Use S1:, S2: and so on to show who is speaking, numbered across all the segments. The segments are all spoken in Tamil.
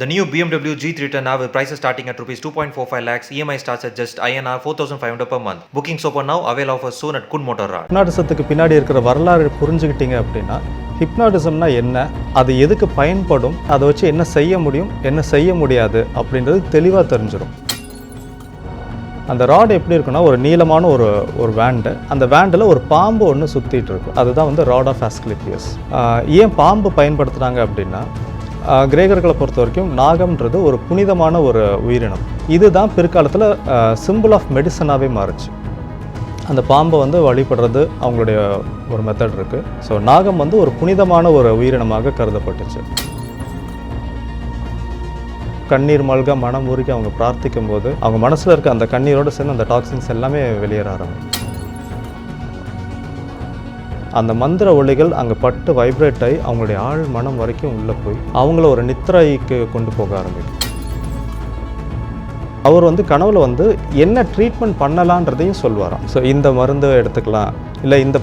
S1: The new BMW G3 now with prices starting at rupees 2.45 lakhs. EMI starts at just INR 4,500 per month. Bookings open now. Avail offers soon at Kun Motor Rad.
S2: ஹிப்னாட்டிசத்துக்கு பின்னாடி இருக்கிற வரலாறு புரிஞ்சுக்கிட்டீங்க அப்படின்னா ஹிப்னாட்டிசம்னா என்ன, அது எதுக்கு பயன்படும், அதை வச்சு என்ன செய்ய முடியும், என்ன செய்ய முடியாது அப்படின்றது தெளிவாக தெரிஞ்சிடும். அந்த ராட் எப்படி இருக்குன்னா, ஒரு நீளமான ஒரு வேண்டு, அந்த வேண்டில் ஒரு பாம்பு ஒன்று சுற்றிட்டு இருக்கும். அதுதான் வந்து ராட் ஆஃப் ஆஸ்கிலிப்பியஸ். ஏன் பாம்பு பயன்படுத்துகிறாங்க அப்படின்னா, கிரேக்கர்களை பொறுத்த வரைக்கும் நாகம்ன்றது ஒரு புனிதமான ஒரு உயிரினம். இதுதான் பிற்காலத்தில் சிம்பிள் ஆஃப் மெடிசனாகவே மாறுச்சு. அந்த பாம்பை வந்து வழிபடுறது அவங்களுடைய ஒரு மெத்தட் இருக்குது. ஸோ நாகம் வந்து ஒரு புனிதமான ஒரு உயிரினமாக கருதப்பட்டுச்சு. கண்ணீர் மல்க மனம் உருகி அவங்க பிரார்த்திக்கும் போது அவங்க மனசில் இருக்க அந்த கண்ணீரோடு சேர்ந்து அந்த டாக்ஸின்ஸ் எல்லாமே வெளியேற ஆரம்பிக்கும். அந்த மந்திர ஒளிகள் அங்கே பட்டு வைப்ரேட் ஆகி அவங்களுடைய ஆழ் மனம் வரைக்கும் உள்ளே போய் அவங்கள ஒரு நித்திரைக்கு கொண்டு போக ஆரம்பிக்கும். அவர் வந்து கனவுல வந்து என்ன ட்ரீட்மெண்ட் பண்ணலான்றதையும் சொல்வாராம். ஸோ இந்த மருந்து எடுத்துக்கலாம், இல்லை இந்த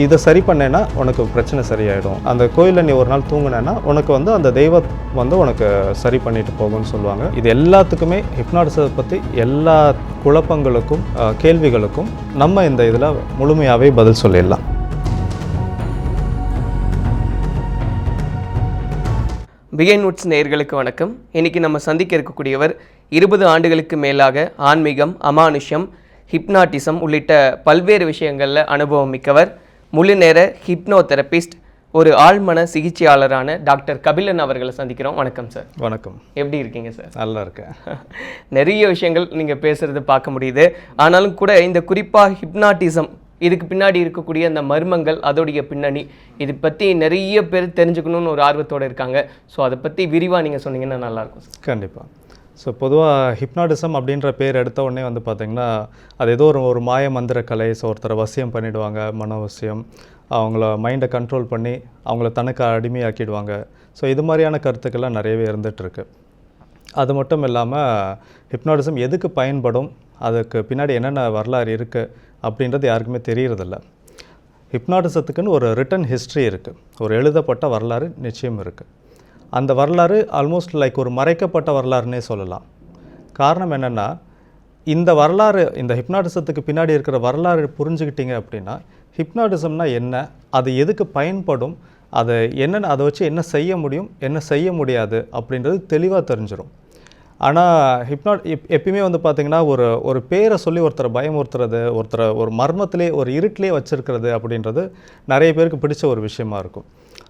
S2: இதை சரி பண்ணேன்னா உனக்கு பிரச்சனை சரியாயிடும், அந்த கோயிலில் நீ ஒரு நாள் தூங்கினேன்னா உனக்கு வந்து அந்த தெய்வம் வந்து உனக்கு சரி பண்ணிட்டு போகும்னு சொல்லுவாங்க. இது எல்லாத்துக்குமே ஹிப்னாட்டிசத்தை பற்றி எல்லா குழப்பங்களுக்கும் கேள்விகளுக்கும் நம்ம இந்த இதில் முழுமையாகவே பதில் சொல்லிடலாம்.
S3: பிகைன் வுட்ஸ் நேயர்களுக்கு வணக்கம். இன்றைக்கி நம்ம சந்திக்க இருக்கக்கூடியவர் 20 ஆண்டுகளுக்கு மேலாக ஆன்மீகம், அமானுஷ்யம், ஹிப்னாட்டிசம் உள்ளிட்ட பல்வேறு விஷயங்களில் அனுபவம் மிக்கவர், முழு நேர ஹிப்னோதெரபிஸ்ட், ஒரு ஆழ்மன சிகிச்சையாளரான டாக்டர் கபிலன் அவர்களை சந்திக்கிறோம். வணக்கம் சார்.
S2: வணக்கம்.
S3: எப்படி இருக்கீங்க சார்? நல்லா இருக்கேன். நிறைய விஷயங்கள் நீங்கள் பேசுகிறது பார்க்க முடியுது. ஆனாலும் கூட இந்த குறிப்பாக ஹிப்னாட்டிசம், இதுக்கு பின்னாடி இருக்கக்கூடிய அந்த மர்மங்கள், அதோடைய பின்னணி, இது பற்றி நிறைய பேர் தெரிஞ்சுக்கணுன்னு ஒரு ஆர்வத்தோடு இருக்காங்க. ஸோ அதை பற்றி விரிவாக நீங்கள் சொன்னீங்கன்னா நல்லாயிருக்கும் சார்.
S2: கண்டிப்பாக. ஸோ பொதுவாக ஹிப்னாட்டிசம் அப்படின்ற பேர் எடுத்த உடனே வந்து பார்த்திங்கன்னா அது ஏதோ ஒரு மாய மந்திர கலை. ஸோ ஒருத்தரை வசியம் பண்ணிவிடுவாங்க, மனவசியம், அவங்கள மைண்டை கண்ட்ரோல் பண்ணி அவங்கள தனக்கு அடிமையாக்கிடுவாங்க. ஸோ இது மாதிரியான கருத்துக்கள்லாம் நிறையவே இருந்துகிட்ருக்கு. அது மட்டும் இல்லாமல் ஹிப்னாட்டிசம் எதுக்கு பயன்படும், அதுக்கு பின்னாடி என்னென்ன வரலாறு இருக்குது அப்படின்றது யாருக்குமே தெரியறதில்ல. ஹிப்னாட்டிசத்துக்குன்னு ஒரு ரிட்டன் ஹிஸ்ட்ரி இருக்குது, ஒரு எழுதப்பட்ட வரலாறு நிச்சயம் இருக்குது. அந்த வரலாறு ஆல்மோஸ்ட் லைக் ஒரு மறைக்கப்பட்ட வரலாறுனே சொல்லலாம். காரணம் என்னென்னா, இந்த வரலாறு, இந்த ஹிப்னாட்டிசத்துக்கு பின்னாடி இருக்கிற வரலாறு புரிஞ்சுக்கிட்டீங்க அப்படின்னா ஹிப்னாட்டிசம்னா என்ன, அது எதுக்கு பயன்படும், அதை என்னென்ன, அதை வச்சு என்ன செய்ய முடியும், என்ன செய்ய முடியாது அப்படின்றது தெளிவாக தெரிஞ்சிடும். ஆனால் எப்பயுமே வந்து பார்த்திங்கன்னா ஒரு பேரை சொல்லி ஒருத்தரை பயமுறுத்துறது, ஒருத்தரை ஒரு மர்மத்திலே ஒரு இருட்டிலே வச்சுருக்கிறது அப்படின்றது நிறைய பேருக்கு பிடிச்ச ஒரு விஷயமா இருக்கும்.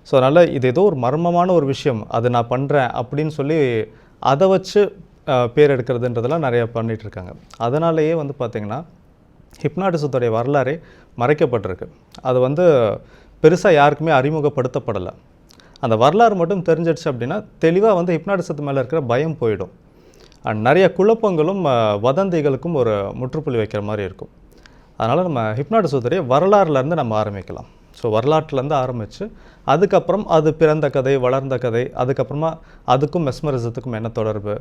S2: ஸோ அதனால் இது ஏதோ ஒரு மர்மமான ஒரு விஷயம், அது நான் பண்ணுறேன் அப்படின்னு சொல்லி அதை வச்சு பேர் எடுக்கிறதுன்றதெல்லாம் நிறையா பண்ணிகிட்ருக்காங்க. அதனாலேயே வந்து பார்த்திங்கன்னா ஹிப்னாட்டிசத்துடைய வரலாறே மறைக்கப்பட்டிருக்கு. அது வந்து பெருசாக யாருக்குமே அறிமுகப்படுத்தப்படலை. அந்த வரலாறு மட்டும் தெரிஞ்சிடுச்சு அப்படின்னா தெளிவாக வந்து ஹிப்னாட்டிசத்து மேலே இருக்கிற பயம் போயிடும். நிறைய குழப்பங்களும் வதந்திகளுக்கும் ஒரு முற்றுப்புள்ளி வைக்கிற மாதிரி இருக்கும். அதனால் நம்ம ஹிப்னாட்டிசத்துடைய வரலாறுலேருந்து நம்ம ஆரம்பிக்கலாம். ஸோ வரலாற்றுலேருந்து ஆரம்பித்து அதுக்கப்புறம் அது பிறந்த கதை, வளர்ந்த கதை, அதுக்கப்புறமா அதுக்கும் மெஸ்மரிசத்துக்கும் என்ன தொடர்பு,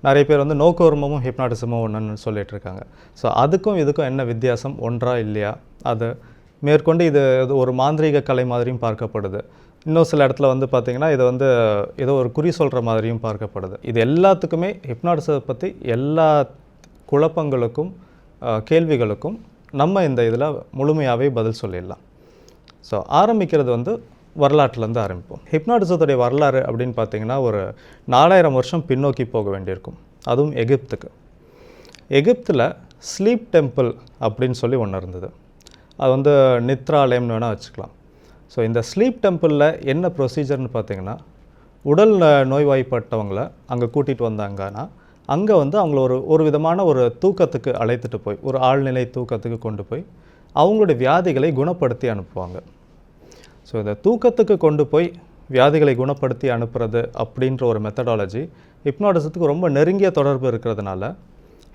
S2: நிறைய பேர் வந்து நோக்கோர்மமும் ஹிப்னாட்டிசமும் ஒன்றுன்னு சொல்லிகிட்டு இருக்காங்க. ஸோ அதுக்கும் இதுக்கும் என்ன வித்தியாசம், ஒன்றா இல்லையா, அது மேற்கொண்டு இது ஒரு மாந்திரீக கலை மாதிரியும் பார்க்கப்படுது. இன்னும் சில இடத்துல வந்து பார்த்திங்கன்னா இது வந்து ஏதோ ஒரு குறி சொல்கிற மாதிரியும் பார்க்கப்படுது. இது எல்லாத்துக்குமே ஹிப்னாட்டிசத்தை பற்றி எல்லா குழப்பங்களுக்கும் கேள்விகளுக்கும் நம்ம இந்த இதில் முழுமையாகவே பதில் சொல்லிடலாம். ஸோ ஆரம்பிக்கிறது வந்து வரலாற்றுலேருந்து ஆரம்பிப்போம். ஹிப்னாட்டிசத்துடைய வரலாறு அப்படின்னு பார்த்திங்கன்னா ஒரு 4000 வருஷம் பின்னோக்கி போக வேண்டியிருக்கும். அதுவும் எகிப்துக்கு. எகிப்தில் ஸ்லீப் டெம்பிள் அப்படின்னு சொல்லி ஒன்று இருந்தது. அது வந்து நித்ராலயம்னு வேணால் வச்சுக்கலாம். ஸோ இந்த ஸ்லீப் டெம்பிளில் என்ன ப்ரொசீஜர்னு பார்த்திங்கன்னா, உடல் நோய்வாய்ப்பட்டவங்களை அங்கே கூட்டிகிட்டு வந்தாங்கன்னா அங்கே வந்து அவங்கள ஒரு விதமான ஒரு தூக்கத்துக்கு அழைத்துட்டு போய், ஒரு ஆழ்நிலை தூக்கத்துக்கு கொண்டு போய் அவங்களுடைய வியாதிகளை குணப்படுத்தி அனுப்புவாங்க. ஸோ இந்த தூக்கத்துக்கு கொண்டு போய் வியாதிகளை குணப்படுத்தி அனுப்புறது அப்படின்ற ஒரு மெத்தடாலஜி ஹிப்னாட்டிசத்துக்கு ரொம்ப நெருங்கிய தொடர்பு இருக்கிறதுனால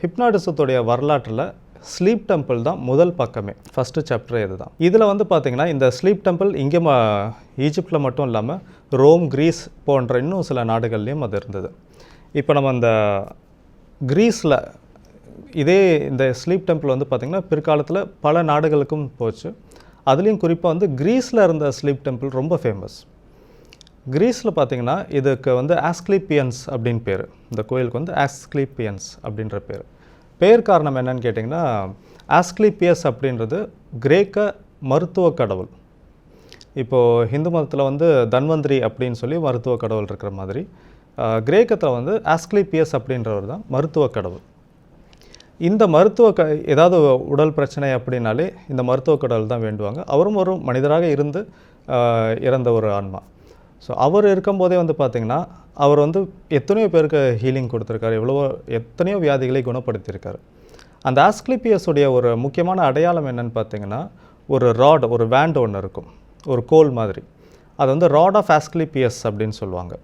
S2: ஹிப்னாட்டிசத்துடைய வரலாற்றில் ஸ்லீப் டெம்பிள் தான் முதல் பக்கமே, ஃபஸ்ட்டு சாப்டரே இது தான். இதில் வந்து பார்த்திங்கன்னா இந்த ஸ்லீப் டெம்பிள் இங்கே ஈஜிப்டில் மட்டும் இல்லாமல் ரோம், கிரீஸ் போன்ற இன்னும் சில நாடுகள்லேயும் அது இருந்தது. இப்போ நம்ம இந்த கிரீஸில் இதே இந்த ஸ்லீப் டெம்பிள் வந்து பார்த்திங்கன்னா பிற்காலத்தில் பல நாடுகளுக்கும் போச்சு. அதுலேயும் குறிப்பாக வந்து கிரீஸில் இருந்த ஸ்லீப் டெம்பிள் ரொம்ப ஃபேமஸ். கிரீஸில் பார்த்தீங்கன்னா இதுக்கு வந்து ஆஸ்க்லீப்பியன்ஸ் அப்படின்னு பேர். இந்த கோயிலுக்கு வந்து ஆஸ்க்லீப்பியன்ஸ் அப்படின்ற பேர் காரணம் என்னன்னு கேட்டிங்கன்னா, ஆஸ்க்லீப்பியஸ் அப்படின்றது கிரேக்க மருத்துவ கடவுள். இப்போது ஹிந்து மதத்தில் வந்து தன்வந்திரி அப்படின்னு சொல்லி மருத்துவ கடவுள் இருக்கிற மாதிரி, கிரேக்கத்தில் வந்து ஆஸ்க்லீப்பியஸ் அப்படின்றவர் தான் மருத்துவ கடவுள். இந்த மருத்துவ ஏதாவது உடல் பிரச்சனை அப்படின்னாலே இந்த மருத்துவ கடவுள் தான் வேண்டுவாங்க. அவரும் ஒரு மனிதராக இருந்து இறந்த ஒரு ஆன்மா. ஸோ அவர் இருக்கும்போதே வந்து பார்த்திங்கன்னா, அவர் வந்து எத்தனையோ பேருக்கு ஹீலிங் கொடுத்துருக்காரு, எத்தனையோ வியாதிகளை குணப்படுத்தியிருக்காரு. அந்த ஆஸ்க்லீப்பியஸுடைய ஒரு முக்கியமான அடையாளம் என்னன்னு பார்த்தீங்கன்னா, ஒரு வேண்ட் ஒன்று இருக்கும், ஒரு கோல் மாதிரி. அது வந்து ராட் ஆஃப் ஆஸ்க்லீப்பியஸ் அப்படின்னு சொல்லுவாங்க.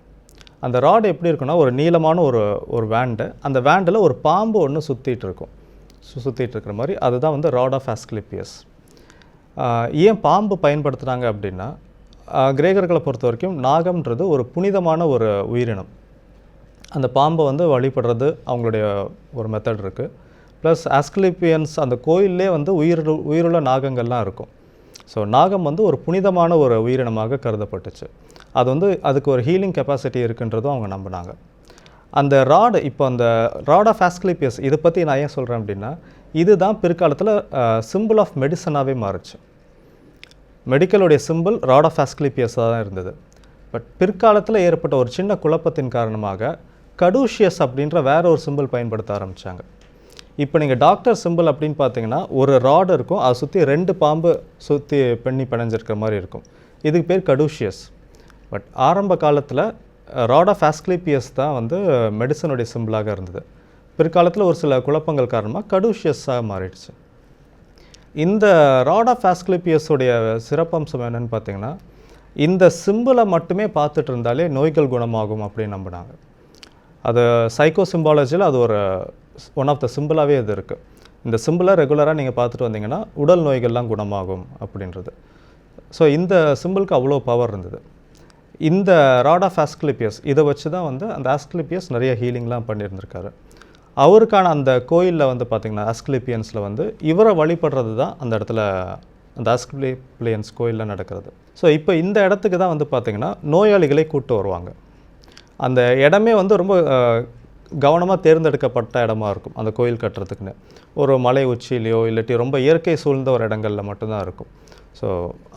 S2: அந்த ராட் எப்படி இருக்குன்னா, ஒரு நீளமான ஒரு வேண்டு, அந்த வேண்டில் ஒரு பாம்பு ஒன்று சுற்றிட்டு இருக்கிற மாதிரி, அதுதான் வந்து ராட் ஆஃப் ஆஸ்க்லீப்பியஸ். ஏன் பாம்பு பயன்படுத்துகிறாங்க அப்படின்னா, கிரேக்கர்களை பொறுத்த வரைக்கும் நாகம்ன்றது ஒரு புனிதமான ஒரு உயிரினம். அந்த பாம்பை வந்து வழிபடுறது அவங்களுடைய ஒரு மெத்தட் இருக்குது. ப்ளஸ் ஆஸ்க்லீப்பியன்ஸ் அந்த கோயிலே வந்து உயிருள்ள நாகங்கள்லாம் இருக்கும். ஸோ நாகம் வந்து ஒரு புனிதமான ஒரு உயிரினமாக கருதப்பட்டுச்சு. அது வந்து அதுக்கு ஒரு ஹீலிங் கெப்பாசிட்டி இருக்குன்றதும் அவங்க நம்பினாங்க. அந்த அந்த ராட் ஆஃப் ஆஸ்க்லீப்பியஸ் இதை பற்றி நான் ஏன் சொல்கிறேன் அப்படின்னா, இதுதான் பிற்காலத்தில் சிம்பிள் ஆஃப் மெடிசனாகவே மாறுச்சு. மெடிக்கலுடைய சிம்பிள் ராட் ஆஃப் ஆஸ்க்லீப்பியஸாக தான் இருந்தது. பட் பிற்காலத்தில் ஏற்பட்ட ஒரு சின்ன குழப்பத்தின் காரணமாக கடூஷியஸ் அப்படின்ற வேற ஒரு சிம்பிள் பயன்படுத்த ஆரம்பித்தாங்க. இப்போ நீங்கள் டாக்டர் சிம்பிள் அப்படின்னு பார்த்தீங்கன்னா, ஒரு ராடு இருக்கும், அதை சுற்றி 2 பாம்பு சுற்றி பிணைஞ்சிருக்கிற மாதிரி இருக்கும். இதுக்கு பேர் கடூஷியஸ். பட் ஆரம்ப காலத்தில் ராட் ஆஃப் ஆஸ்க்லீப்பியஸ் தான் வந்து மெடிசனுடைய சிம்பிளாக இருந்தது. பிற்காலத்தில் ஒரு சில குழப்பங்கள் காரணமாக கடூஷியஸாக மாறிடுச்சு. இந்த ராட் ஆஃப் ஆஸ்க்லீப்பியஸுடைய சிறப்பம்சம் என்னென்னு பார்த்தீங்கன்னா, இந்த சிம்பிளை மட்டுமே பார்த்துட்டு இருந்தாலே நோய்கள் குணமாகும் அப்படின்னு நம்பினாங்க. அது சைக்கோ சிம்பாலஜியில் அது ஒன் ஆஃப் த சிம்பிளாகவே இது இருக்குது. இந்த சிம்பிளை ரெகுலராக நீங்கள் பார்த்துட்டு வந்தீங்கன்னா உடல் நோய்கள்லாம் குணமாகும் அப்படின்றது. ஸோ இந்த சிம்பிளுக்கு அவ்வளோ பவர் இருந்தது. இந்த ராட் ஆஃப் ஆஸ்க்லீப்பியஸ் இதை வச்சு தான் வந்து அந்த ஆஸ்க்லீப்பியஸ் நிறைய ஹீலிங்லாம் பண்ணியிருந்திருக்காரு. அவருக்கான அந்த கோயிலில் வந்து பார்த்திங்கன்னா, ஆஸ்க்லீப்பியன்ஸில் வந்து இவரை வழிபடுறது தான் அந்த இடத்துல அந்த ஆஸ்க்லீப்பியன்ஸ் கோயிலில் நடக்கிறது. ஸோ இப்போ இந்த இடத்துக்கு தான் வந்து பார்த்திங்கன்னா நோயாளிகளை கூப்பிட்டு வருவாங்க. அந்த இடமே வந்து ரொம்ப கவனமாக தேர்ந்தெடுக்கப்பட்ட இடமா இருக்கும் அந்த கோயில் கட்டுறதுக்குன்னு. ஒரு மலை உச்சியிலையோ இல்லாட்டி ரொம்ப இயற்கை சூழ்ந்த ஒரு இடங்களில் மட்டும்தான் இருக்கும். ஸோ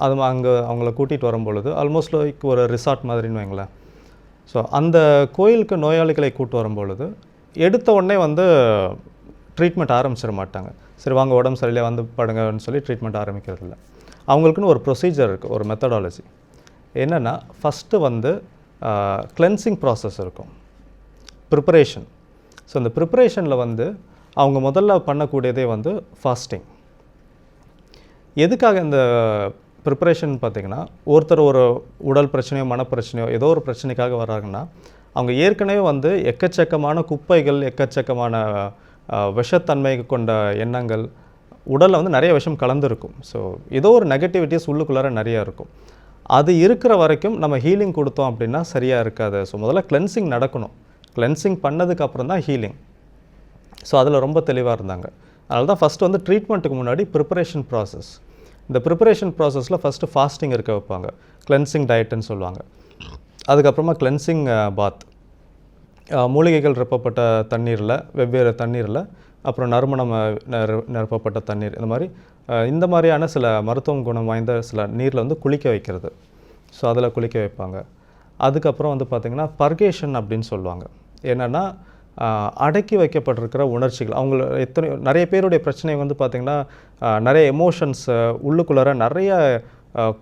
S2: அது அங்கே அவங்கள கூட்டிகிட்டு வரும்பொழுது ஆல்மோஸ்ட் லைக் ஒரு ரிசார்ட் மாதிரின்னு வைங்களேன். ஸோ அந்த கோயிலுக்கு நோயாளிகளை கூப்பிட்டு வரும்பொழுது எடுத்த உடனே வந்து ட்ரீட்மெண்ட் ஆரம்பிச்சிட மாட்டாங்க. சரி வாங்க உடம்பு சரியில்லை வந்து படுங்கன்னு சொல்லி ட்ரீட்மெண்ட் ஆரம்பிக்கிறது இல்லை. அவங்களுக்குன்னு ஒரு ப்ரொசீஜர் இருக்குது, ஒரு மெத்தடாலஜி. என்னென்னா, ஃபஸ்ட்டு வந்து கிளென்சிங் ப்ராசஸ் இருக்கும், ப்ரிப்பரேஷன். ஸோ இந்த ப்ரிப்பரேஷனில் வந்து அவங்க முதல்ல பண்ணக்கூடியதே வந்து ஃபாஸ்டிங். எதுக்காக இந்த ப்ரிப்பரேஷன் பார்த்திங்கன்னா, ஒருத்தர் ஒரு உடல் பிரச்சனையோ மனப்பிரச்சனையோ ஏதோ ஒரு பிரச்சனைக்காக வர்றாங்கன்னா, அவங்க ஏற்கனவே வந்து எக்கச்சக்கமான குப்பைகள், எக்கச்சக்கமான விஷத்தன்மை கொண்ட எண்ணங்கள், உடலில் வந்து நிறைய விஷம் கலந்துருக்கும். ஸோ ஏதோ ஒரு நெகட்டிவிட்டிஸ் உள்ளுக்குள்ளார நிறையா இருக்கும். அது இருக்கிற வரைக்கும் நம்ம ஹீலிங் கொடுத்தோம் அப்படின்னா சரியாக இருக்காது. ஸோ முதல்ல கிளென்சிங் நடக்கணும். கிளென்சிங் பண்ணதுக்கப்புறம் தான் ஹீலிங். ஸோ அதில் ரொம்ப தெளிவாக இருந்தாங்க. அதனால தான் ஃபஸ்ட்டு வந்து ட்ரீட்மெண்ட்டுக்கு முன்னாடி ப்ரிப்பரேஷன் ப்ராசஸ். இந்த ப்ரிப்பரேஷன் ப்ராசஸில் ஃபஸ்ட்டு ஃபாஸ்டிங் இருக்க வைப்பாங்க, கிளென்சிங் டயட்டுன்னு சொல்லுவாங்க. அதுக்கப்புறமா கிளென்சிங் பாத், மூலிகைகள் நிரப்பப்பட்ட தண்ணீரில், வெவ்வேறு தண்ணீரில், அப்புறம் நறுமணம் நிரப்பப்பட்ட தண்ணீர், இந்த மாதிரியான சில மருத்துவ குணம் வாய்ந்த சில நீரில் வந்து குளிக்க வைக்கிறது. ஸோ அதில் குளிக்க வைப்பாங்க. அதுக்கப்புறம் வந்து பார்த்திங்கன்னா அப்படின்னு சொல்லுவாங்க. என்னென்னா, அடக்கி வைக்கப்பட்டிருக்கிற உணர்ச்சிகள், நிறைய பேருடைய பிரச்சனை வந்து பார்த்திங்கன்னா, நிறைய எமோஷன்ஸ் உள்ளுக்குள்ளார நிறைய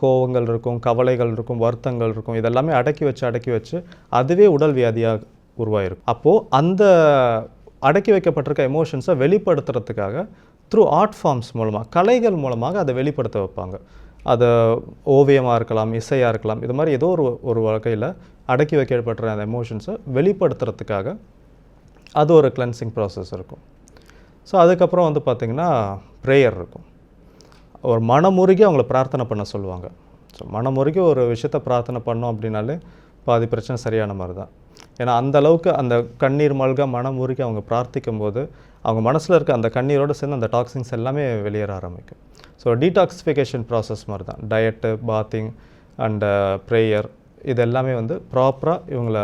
S2: கோவங்கள் இருக்கும், கவலைகள் இருக்கும், வருத்தங்கள் இருக்கும். இதெல்லாமே அடக்கி வச்சு அதுவே உடல் வியாதியாக உருவாயிருக்கும். அப்போது அந்த அடக்கி வைக்கப்பட்டிருக்க எமோஷன்ஸை வெளிப்படுத்துறதுக்காக த்ரூ ஆர்ட் ஃபார்ம்ஸ் மூலமாக, கலைகள் மூலமாக அதை வெளிப்படுத்த வைப்பாங்க. அது ஓவியமாக இருக்கலாம், இசையாக இருக்கலாம், இது மாதிரி ஏதோ ஒரு வகையில் அடக்கி வைக்கப்பட்ட அந்த எமோஷன்ஸை வெளிப்படுத்துறதுக்காக அது ஒரு கிளென்சிங் ப்ராசஸ் இருக்கும். ஸோ அதுக்கப்புறம் வந்து பார்த்திங்கன்னா ப்ரேயர் இருக்கும். ஒரு மனமுருகி அவங்கள பிரார்த்தனை பண்ண சொல்லுவாங்க. ஸோ மனமுருகி ஒரு விஷயத்தை பிரார்த்தனை பண்ணோம் அப்படின்னாலே பாதி பிரச்சனை சரியான மாதிரி தான். ஏன்னா அந்த அளவுக்கு அந்த கண்ணீர் மல்க மனமுருகி அவங்க பிரார்த்திக்கும் போது அவங்க மனசில் இருக்க அந்த கண்ணீரோடு சேர்ந்து அந்த டாக்ஸின்ஸ் எல்லாமே வெளியேற ஆரம்பிக்கும். ஸோ டீடாக்சிஃபிகேஷன் ப்ராசஸ் மாதிரி தான் டயட்டு, பாத்திங் அண்டு ப்ரேயர், இது எல்லாமே வந்து ப்ராப்பராக இவங்கள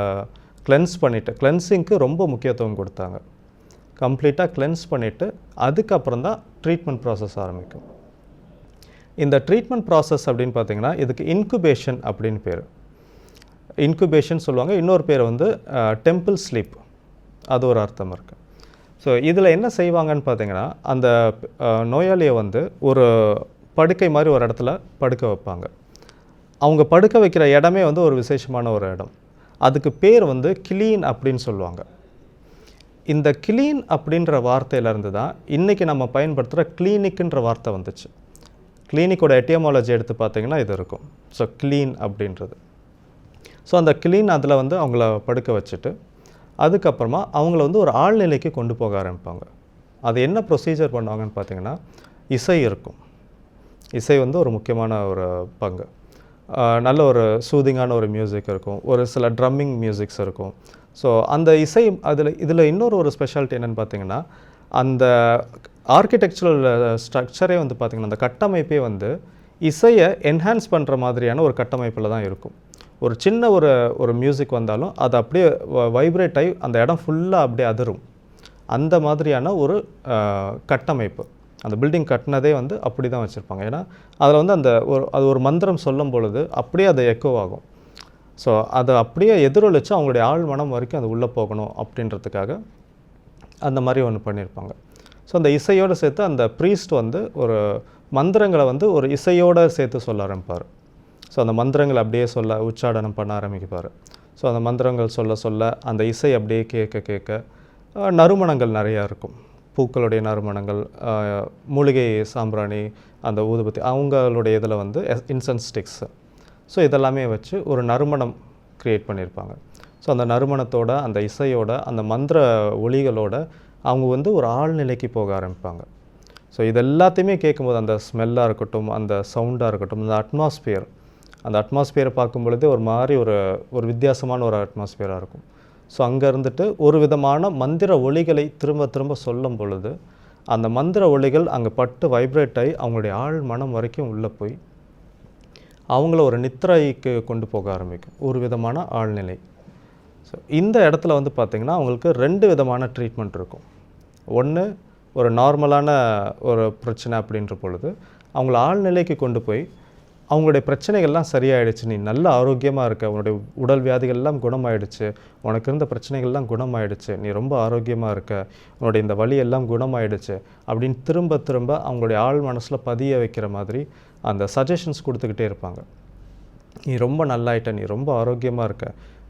S2: கிளென்ஸ் பண்ணிவிட்டு, கிளென்சிங்க்கு ரொம்ப முக்கியத்துவம் கொடுத்தாங்க. கம்ப்ளீட்டாக கிளென்ஸ் பண்ணிவிட்டு அதுக்கப்புறம் தான் ட்ரீட்மெண்ட் ப்ராசஸ் ஆரம்பிக்கும். இந்த ட்ரீட்மெண்ட் ப்ராசஸ் அப்படின்னு பார்த்தீங்கன்னா இதுக்கு இன்குபேஷன் அப்படின்னு பேர். இன்குபேஷன் சொல்லுவாங்க. இன்னொரு பேர் வந்து டெம்பிள் ஸ்லீப், அது ஒரு அர்த்தம் இருக்குது. ஸோ இதில் என்ன செய்வாங்கன்னு பார்த்தீங்கன்னா அந்த நோயாளியை வந்து ஒரு படுக்கை மாதிரி ஒரு இடத்துல படுக்க வைப்பாங்க. அவங்க படுக்க வைக்கிற இடமே வந்து ஒரு விசேஷமான ஒரு இடம். அதுக்கு பேர் வந்து கிளீன் அப்படின்னு சொல்லுவாங்க. இந்த கிளீன் அப்படின்ற வார்த்தையிலேருந்து தான் இன்றைக்கி நம்ம பயன்படுத்துகிற கிளினிக்குன்ற வார்த்தை வந்துச்சு. கிளினிக்கோட எட்டியமாலஜி எடுத்து பார்த்தீங்கன்னா இது இருக்கும். ஸோ க்ளீன் அப்படின்றது. ஸோ அந்த க்ளீன் அதில் வந்து அவங்கள படுக்க வச்சுட்டு அதுக்கப்புறமா அவங்கள வந்து ஒரு ஆழ்நிலைக்கு கொண்டு போக ஆரம்பிப்பாங்க. அது என்ன ப்ரொசீஜர் பண்ணுவாங்கன்னு பார்த்தீங்கன்னா இசை இருக்கும். இசை வந்து ஒரு முக்கியமான ஒரு பங்கு. நல்ல ஒரு சூதிங்கான ஒரு மியூசிக் இருக்கும், ஒரு சில ட்ரம்மிங் மியூசிக்ஸ் இருக்கும். ஸோ அந்த இசை இதில் இன்னொரு ஸ்பெஷாலிட்டி என்னென்னு பார்த்தீங்கன்னா அந்த ஆர்கிடெக்சரல் ஸ்ட்ரக்சரே வந்து பார்த்திங்கன்னா அந்த கட்டமைப்பே வந்து இசையை என்ஹான்ஸ் பண்ணுற மாதிரியான ஒரு கட்டமைப்பில் தான் இருக்கும். ஒரு சின்ன ஒரு மியூசிக் வந்தாலும் அது அப்படியே வைப்ரேட் ஆகி அந்த இடம் ஃபுல்லாக அப்படியே அதிரும். அந்த மாதிரியான ஒரு கட்டமைப்பு. அந்த பில்டிங் கட்டினதே வந்து அப்படி தான் வச்சுருப்பாங்க. ஏன்னா அதில் வந்து அது ஒரு மந்திரம் சொல்லும் பொழுது அப்படியே அது எக்கோ ஆகும். ஸோ அதை அப்படியே எதிரொலிச்சு அவங்களுடைய ஆழ் மனம் வரைக்கும் அது உள்ளே போகணும் அப்படின்றதுக்காக அந்த மாதிரி ஒன்று பண்ணியிருப்பாங்க. ஸோ அந்த இசையோடு சேர்த்து அந்த ப்ரீஸ்ட் வந்து ஒரு மந்திரங்களை வந்து ஒரு இசையோடு சேர்த்து சொல்ல ஆரம்பிப்பார். ஸோ அந்த மந்திரங்கள் அப்படியே உச்சாடனம் பண்ண ஆரம்பிப்பார். ஸோ அந்த மந்திரங்கள் சொல்ல அந்த இசை அப்படியே கேட்க நறுமணங்கள் நிறையா இருக்கும். பூக்களுடைய நறுமணங்கள், மூலிகை சாம்பிராணி, அந்த ஊதுபத்தி, அவங்களுடைய இதில் வந்து இன்சென்ஸ் ஸ்டிக்ஸு. ஸோ இதெல்லாமே வச்சு ஒரு நறுமணம் க்ரியேட் பண்ணியிருப்பாங்க. ஸோ அந்த நறுமணத்தோட அந்த இசையோட அந்த மந்திர ஒலிகளோட அவங்க வந்து ஒரு ஆழ்நிலைக்கு போக ஆரம்பிப்பாங்க. ஸோ இது எல்லாத்தையுமே கேட்கும்போது அந்த ஸ்மெல்லாக இருக்கட்டும், அந்த சவுண்டாக இருக்கட்டும், அந்த அட்மாஸ்பியரை பார்க்கும் பொழுதே ஒரு மாதிரி ஒரு வித்தியாசமான ஒரு அட்மாஸ்பியராக இருக்கும். ஸோ அங்கே இருந்துட்டு ஒரு விதமான மந்திர ஒலிகளை திரும்ப சொல்லும் பொழுது அந்த மந்திர ஒலிகள் அங்கே பட்டு வைப்ரேட் ஆகி அவங்களுடைய ஆழ் மனம் வரைக்கும் உள்ளே போய் அவங்கள ஒரு நித்திரைக்கு கொண்டு போக ஆரம்பிக்கும், ஒரு விதமான ஆழ்நிலை. ஸோ இந்த இடத்துல வந்து பார்த்திங்கன்னா அவங்களுக்கு 2 விதமான ட்ரீட்மெண்ட் இருக்கும். ஒன்று ஒரு நார்மலான ஒரு பிரச்சனை அப்படின்ற பொழுது அவங்கள ஆழ்நிலைக்கு கொண்டு போய் அவங்களுடைய பிரச்சனைகள்லாம் சரியாயிடுச்சு, நீ நல்ல ஆரோக்கியமாக இருக்க, உன்னுடைய உடல் வியாதிகள்லாம் குணமாயிடுச்சு, உனக்கு இருந்த பிரச்சனைகள்லாம் குணமாயிடுச்சு, நீ ரொம்ப ஆரோக்கியமாக இருக்க, உன்னுடைய இந்த வலி எல்லாம் குணமாயிடுச்சு அப்படின்னு திரும்ப அவங்களுடைய ஆழ் மனசில் பதிய வைக்கிற மாதிரி அந்த சஜஷன்ஸ் கொடுத்துக்கிட்டே இருப்பாங்க. நீ ரொம்ப நல்லாயிட்ட, நீ ரொம்ப ஆரோக்கியமாக இருக்க,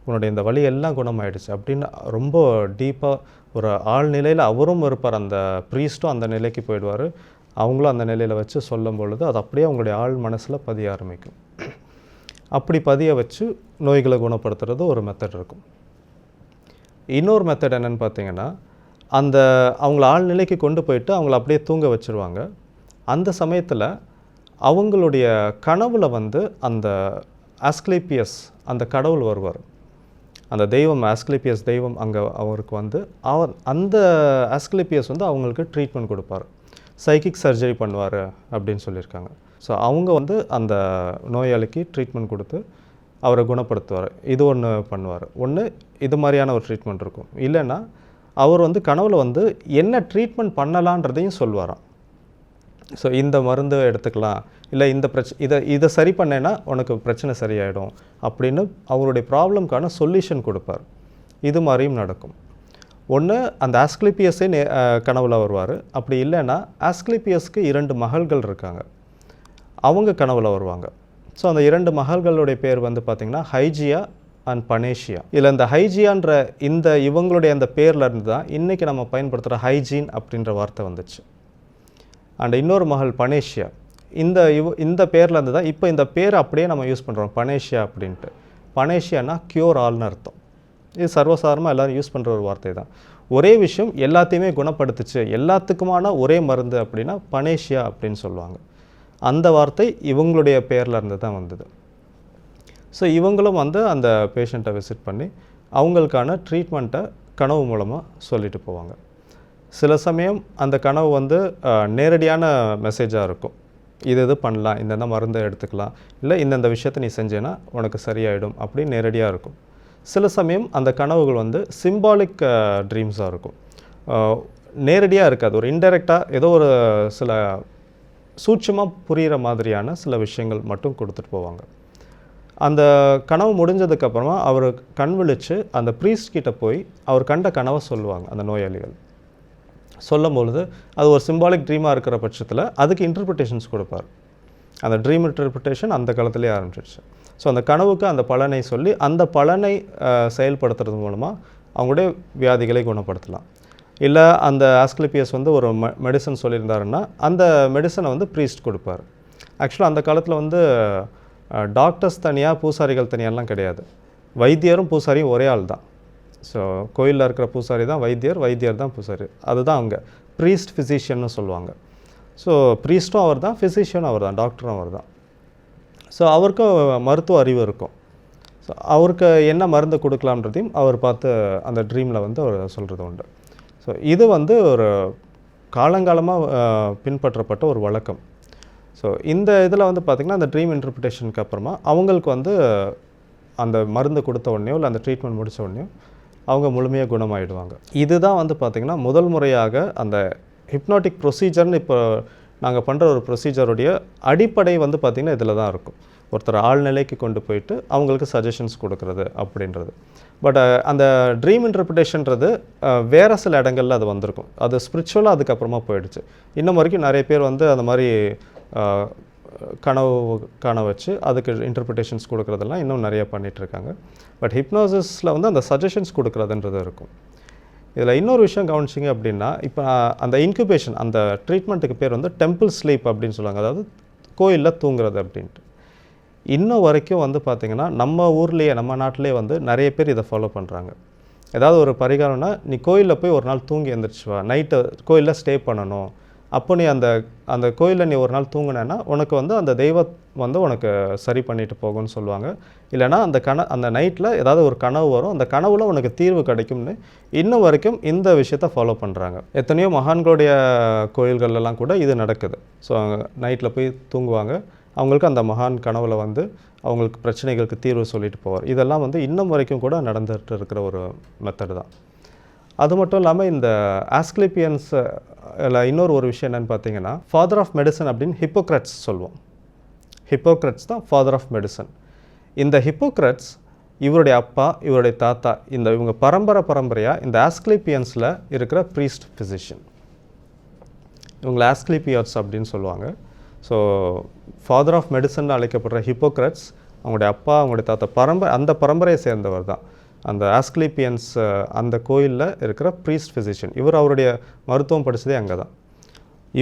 S2: உன்னுடைய இந்த வலி எல்லாம் குணமாயிடுச்சு அப்படின்னு ரொம்ப டீப்பாக ஒரு ஆழ்நிலையில் அவரும் இருப்பார். அந்த ப்ரீஸ்ட்டும் அந்த நிலைக்கு போயிடுவார். அவங்களும் அந்த நிலையில் வச்சு சொல்லும் பொழுது அது அப்படியே அவங்களுடைய ஆழ் மனசில் பதிய ஆரம்பிக்கும். அப்படி பதிய வச்சு நோய்களை குணப்படுத்துறது ஒரு மெத்தட் இருக்கும். இன்னொரு மெத்தட் என்னென்னு பார்த்தீங்கன்னா அவங்கள ஆழ்நிலைக்கு கொண்டு போயிட்டு அவங்கள அப்படியே தூங்க வச்சுருவாங்க. அந்த சமயத்தில் அவங்களுடைய கனவுல வந்து அந்த ஆஸ்க்லேப்பியஸ் அந்த கடவுள் வருவார். அந்த தெய்வம் ஆஸ்க்லேப்பியஸ் தெய்வம் அங்கே அவருக்கு வந்து அந்த ஆஸ்க்லேப்பியஸ் வந்து அவங்களுக்கு ட்ரீட்மெண்ட் கொடுப்பார், சைக்கிக் சர்ஜரி பண்ணுவார் அப்படின்னு சொல்லியிருக்காங்க. ஸோ அவங்க வந்து அந்த நோயாளிக்கு ட்ரீட்மெண்ட் கொடுத்து அவரை குணப்படுத்துவார். இது ஒன்று பண்ணுவார். ஒன்று இது மாதிரியான ஒரு ட்ரீட்மெண்ட் இருக்கும். இல்லைன்னா அவர் வந்து கனவுல வந்து என்ன ட்ரீட்மெண்ட் பண்ணலான்றதையும் சொல்வாராம். ஸோ இந்த மருந்து எடுத்துக்கலாம், இல்லை இந்த இதை சரி பண்ணேன்னா உனக்கு பிரச்சனை சரியாயிடும் அப்படின்னு அவருடைய ப்ராப்ளம்க்கான சொல்யூஷன் கொடுப்பார். இது மாதிரியும் நடக்கும். ஒன்று அந்த ஆஸ்க்லேப்பியஸே கனவுல வருவார். அப்படி இல்லைன்னா ஆஸ்க்லேப்பியஸ்க்கு 2 மகள்கள் இருக்காங்க, அவங்க கனவுல வருவாங்க. ஸோ அந்த 2 மகள்களுடைய பேர் வந்து பார்த்திங்கன்னா ஹைஜியா அண்ட் பனேஷியா. இதில் இந்த ஹைஜியான்ற இவங்களுடைய அந்த பேர்லேருந்து தான் இன்றைக்கி நம்ம பயன்படுத்துகிற ஹைஜீன் அப்படின்ற வார்த்தை வந்துச்சு. அண்ட் இன்னொரு மகள் பனேஷியா, இந்த பேர்லேருந்து தான் இப்போ இந்த பேர் அப்படியே நம்ம யூஸ் பண்ணுறோம், பனேஷியா அப்படின்ட்டு. பனேஷியானா க்யூர் ஆல்னு அர்த்தம். இது சர்வசாதாரணமாக எல்லோரும் யூஸ் பண்ணுற ஒரு வார்த்தை தான். ஒரே விஷயம் எல்லாத்தையுமே குணப்படுத்துச்சு, எல்லாத்துக்குமான ஒரே மருந்து அப்படின்னா பனேஷியா அப்படின்னு சொல்லுவாங்க. அந்த வார்த்தை இவங்களுடைய பேர்லேருந்து தான் வந்தது. ஸோ இவங்களும் வந்து அந்த பேஷண்ட்டை விசிட் பண்ணி அவங்களுக்கான ட்ரீட்மெண்ட்டை கனவு மூலமாக சொல்லிட்டு போவாங்க. சில சமயம் அந்த கனவு வந்து நேரடியான மெசேஜாக இருக்கும். இது பண்ணலாம், இந்தந்த மருந்தை எடுத்துக்கலாம், இல்லை இந்தந்த விஷயத்தை நீ செஞ்சேன்னா உனக்கு சரியாயிடும் அப்படின்னு நேரடியாக இருக்கும். சில சமயம் அந்த கனவுகள் வந்து சிம்பாலிக் ட்ரீம்ஸாக இருக்கும். நேரடியாக இருக்காது, ஒரு இன்டெரக்டாக ஏதோ ஒரு சில சூட்சமாக புரிகிற மாதிரியான சில விஷயங்கள் மட்டும் கொடுத்துட்டு போவாங்க. அந்த கனவு முடிஞ்சதுக்கப்புறமா அவர் கண் விழித்து அந்த ப்ரீஸ்ட் கிட்ட போய் அவர் கண்ட கனவை சொல்லுவாங்க. அந்த நோயாளிகள் சொல்லும் பொழுது அது ஒரு சிம்பாலிக் ட்ரீமாக இருக்கிற பட்சத்தில் அதுக்கு இன்டர்பிரிட்டேஷன்ஸ் கொடுப்பார். அந்த ட்ரீம் இன்டர்பிரிட்டேஷன் அந்த காலத்திலே ஆரம்பிச்சிருச்சு. ஸோ அந்த கனவுக்கு அந்த பலனை சொல்லி அந்த பலனை செயல்படுத்துறது மூலமாக அவங்களுடைய வியாதிகளை குணப்படுத்தலாம். இல்லை அந்த ஆஸ்கிலிபியஸ் வந்து ஒரு மெடிசன் சொல்லியிருந்தாருன்னா அந்த மெடிசனை வந்து ப்ரீஸ்ட் கொடுப்பார். ஆக்சுவலாக அந்த காலத்தில் வந்து டாக்டர்ஸ் தனியாக பூசாரிகள் தனியாலாம் கிடையாது. வைத்தியரும் பூசாரியும் ஒரே ஆள் தான். ஸோ கோயிலில் இருக்கிற பூசாரி தான் வைத்தியர், வைத்தியர் தான் பூசாரி. அதுதான் அவங்க ப்ரீஸ்ட் ஃபிசிஷியன்னு சொல்லுவாங்க. ஸோ ப்ரீஸ்ட்டும் அவர் தான், ஃபிசிஷியனும் அவர் தான், டாக்டரும் அவர் தான். ஸோ அவருக்கும் மருத்துவ அறிவு இருக்கும். ஸோ அவருக்கு என்ன மருந்து கொடுக்கலான்றதையும் அவர் பார்த்து அந்த ட்ரீமில் வந்து அவர் சொல்கிறது உண்டு. ஸோ இது வந்து ஒரு காலங்காலமாக பின்பற்றப்பட்ட ஒரு வழக்கம். ஸோ இந்த இதில் வந்து பார்த்திங்கன்னா அந்த ட்ரீம் இன்டர்பிரிட்டேஷனுக்கு அப்புறமா அவங்களுக்கு வந்து அந்த மருந்து கொடுத்த உடனேயோ இல்லை அந்த ட்ரீட்மெண்ட் முடித்த உடனேயோ அவங்க முழுமையாக குணமாயிடுவாங்க. இதுதான் வந்து பார்த்திங்கன்னா முதல் முறையாக அந்த ஹிப்னாட்டிக் ப்ரொசீஜர்னு இப்போ நாங்கள் பண்ணுற ஒரு ப்ரொசீஜருடைய அடிப்படை வந்து பார்த்திங்கன்னா இதில் தான் இருக்கும். ஒருத்தர் ஆழ்நிலைக்கு கொண்டு போயிட்டு அவங்களுக்கு சஜஷன்ஸ் கொடுக்குறது அப்படின்றது. பட் அந்த ட்ரீம் இன்டர்பிரிட்டேஷன்றது வேறு சில இடங்களில் அது வந்திருக்கும். அது ஸ்பிரிச்சுவலாக அதுக்கப்புறமா போயிடுச்சு. இன்னும் வரைக்கும் நிறைய பேர் வந்து அந்த மாதிரி கனவு காண வச்சு அதுக்கு இன்டர்பிரிட்டேஷன்ஸ் கொடுக்குறதெல்லாம் இன்னும் நிறைய பண்ணிகிட்ருக்காங்க. பட் ஹிப்னாசிஸில் வந்து அந்த சஜஷன்ஸ் கொடுக்குறதுன்றது இருக்கும். இதில் இன்னொரு விஷயம் கவனிச்சிங்க அப்படின்னா, இப்போ அந்த இன்குபேஷன் அந்த ட்ரீட்மெண்ட்டுக்கு பேர் வந்து டெம்பிள் ஸ்லீப் அப்படின்னு சொல்லுவாங்க. அதாவது கோயிலில் தூங்குறது அப்படின்ட்டு. இன்னும் வரைக்கும் வந்து பார்த்திங்கன்னா நம்ம ஊர்லேயே நம்ம நாட்டிலே வந்து நிறைய பேர் இதை ஃபாலோ பண்ணுறாங்க. ஏதாவது ஒரு பரிகாரம்னா நீ கோயிலில் போய் ஒரு நாள் தூங்கி எழுந்திரிச்சு வா, நைட்டு கோயிலில் ஸ்டே பண்ணணும், அப்போ நீ அந்த கோயிலில் நீ ஒரு நாள் தூங்கினேன்னா உனக்கு வந்து அந்த தெய்வம் வந்து உனக்கு சரி பண்ணிட்டு போகும்னு சொல்லுவாங்க. இல்லைனா அந்த நைட்டில் ஏதாவது ஒரு கனவு வரும், அந்த கனவுல உனக்கு தீர்வு கிடைக்கும்னு இன்னும் வரைக்கும் இந்த விஷயத்தை ஃபாலோ பண்ணுறாங்க. எத்தனையோ மகான்களுடைய கோயில்கள்லாம் கூட இது நடக்குது. ஸோ நைட்டில் போய் தூங்குவாங்க, அவங்களுக்கு அந்த மகான் கனவுல வந்து அவங்களுக்கு பிரச்சனைகளுக்கு தீர்வு சொல்லிட்டு போவார். இதெல்லாம் வந்து இன்னும் வரைக்கும் கூட நடந்துகிட்டு இருக்கிற ஒரு மெத்தடு தான். அது மட்டும் இல்லாமல் இந்த ஆஸ்கிலிபியன்ஸ் இன்னொரு ஒரு விஷயம் என்னென்னு பார்த்தீங்கன்னா, ஃபாதர் ஆஃப் மெடிசன் அப்படின்னு ஹிப்போக்ரட்ஸ் சொல்லுவோம். ஹிப்போக்ரட்ஸ் தான் ஃபாதர் ஆஃப் மெடிசன். இந்த ஹிப்போக்ரட்ஸ் இவருடைய அப்பா, இவருடைய தாத்தா, இவங்க பரம்பரையாக இந்த ஆஸ்கிலிபியன்ஸில் இருக்கிற ப்ரீஸ்ட் ஃபிசிஷியன். இவங்களை ஆஸ்கிலிபியர்ஸ் அப்படின்னு சொல்லுவாங்க. ஸோ ஃபாதர் ஆஃப் மெடிசன் அழைக்கப்படுற ஹிப்போக்ரட்ஸ் அவங்களுடைய அப்பா, அவங்களுடைய தாத்தா அந்த பரம்பரையை சேர்ந்தவர் தான் அந்த ஆஸ்கிலிபியன்ஸ். அந்த கோயிலில் இருக்கிற ப்ரீஸ்ட் ஃபிசிஷியன் இவர். அவருடைய மருத்துவம் படித்ததே அங்கே தான்.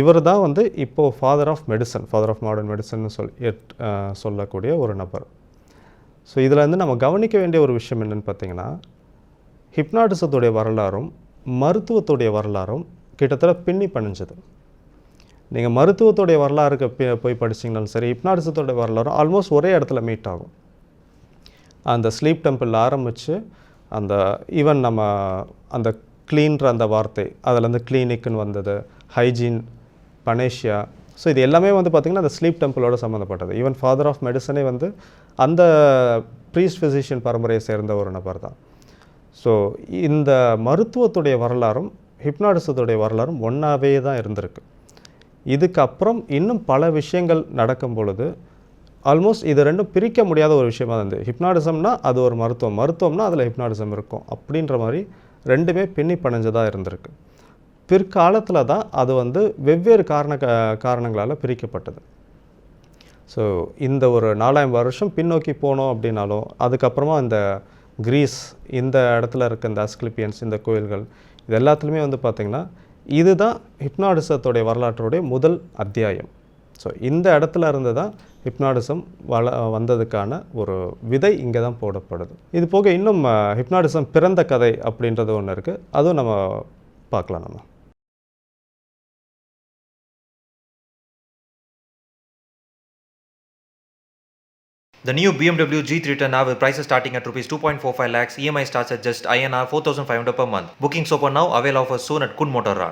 S2: இவர் தான் வந்து இப்போது father of medicine, father of modern medicine சொல்லக்கூடிய ஒரு நபர். ஸோ இதில் வந்து நம்ம கவனிக்க வேண்டிய ஒரு விஷயம் என்னென்னு பார்த்தீங்கன்னா, ஹிப்னாட்டிசத்துடைய வரலாறும் மருத்துவத்துடைய வரலாறும் கிட்டத்தட்ட பின்னி பிணைஞ்சது. நீங்கள் மருத்துவத்துடைய வரலாறுக்கு போய் படிச்சிங்கனாலும் சரி, ஹிப்னாட்டிசத்துடைய வரலாறும் ஆல்மோஸ்ட் ஒரே இடத்துல மீட் ஆகும். அந்த ஸ்லீப் டெம்பிளில் ஆரம்பித்து அந்த ஈவன் நம்ம அந்த க்ளீன்ற அந்த வார்த்தை அதுலேருந்து கிளினிக்குன்னு வந்தது, ஹைஜீன், பனேஷியா. ஸோ இது எல்லாமே வந்து பார்த்திங்கன்னா அந்த ஸ்லீப் டெம்பிளோட சம்மந்தப்பட்டது. ஈவன் ஃபாதர் ஆஃப் மெடிசனே வந்து அந்த ப்ரீஸ்ட் ஃபிசிஷியன் பரம்பரையை சேர்ந்த ஒரு நபர் தான். ஸோ இந்த மருத்துவத்துடைய வரலாறும் ஹிப்னாட்டிசத்துடைய வரலாறும் ஒன்றாவே தான் இருந்திருக்கு. இதுக்கப்புறம் இன்னும் பல விஷயங்கள் நடக்கும் பொழுது ஆல்மோஸ்ட் இது ரெண்டும் பிரிக்க முடியாத ஒரு விஷயமாக இருந்தது. ஹிப்னாட்டிசம்னா அது ஒரு மருத்துவம்னா அதில் ஹிப்னாட்டிசம் இருக்கும் அப்படின்ற மாதிரி ரெண்டுமே பின்னி பிணைஞ்சதாக இருந்திருக்கு. பிற்காலத்தில் தான் அது வந்து வெவ்வேறு காரணங்களால் பிரிக்கப்பட்டது. ஸோ இந்த ஒரு 4000 வருஷம் பின்னோக்கி போனோம் அப்படின்னாலும், அதுக்கப்புறமா இந்த கிரீஸ், இந்த இடத்துல இருக்க இந்த ஆஸ்கிலிபியன்ஸ், இந்த கோயில்கள், இது எல்லாத்துலேயுமே வந்து பார்த்திங்கன்னா இதுதான் ஹிப்னாட்டிசத்துடைய வரலாற்றுடைய முதல் அத்தியாயம். ஸோ இந்த இடத்துல இருந்து தான் ஹிப்னாட்டிசம் வந்ததுக்கான ஒரு விதை இங்கே தான் போடப்படுது. இது போக இன்னும் ஹிப்னாட்டிசம் பிறந்த கதை அப்படின்றது ஒன்று இருக்குது, அதுவும் நம்ம பார்க்கலாம். நம்ம
S1: The new BMW G3 now with prices starting at rupees 2.45 lakhs. EMI starts at just INR 4,500 per month. Bookings open now. Avail offers soon at Kun Motor Rad.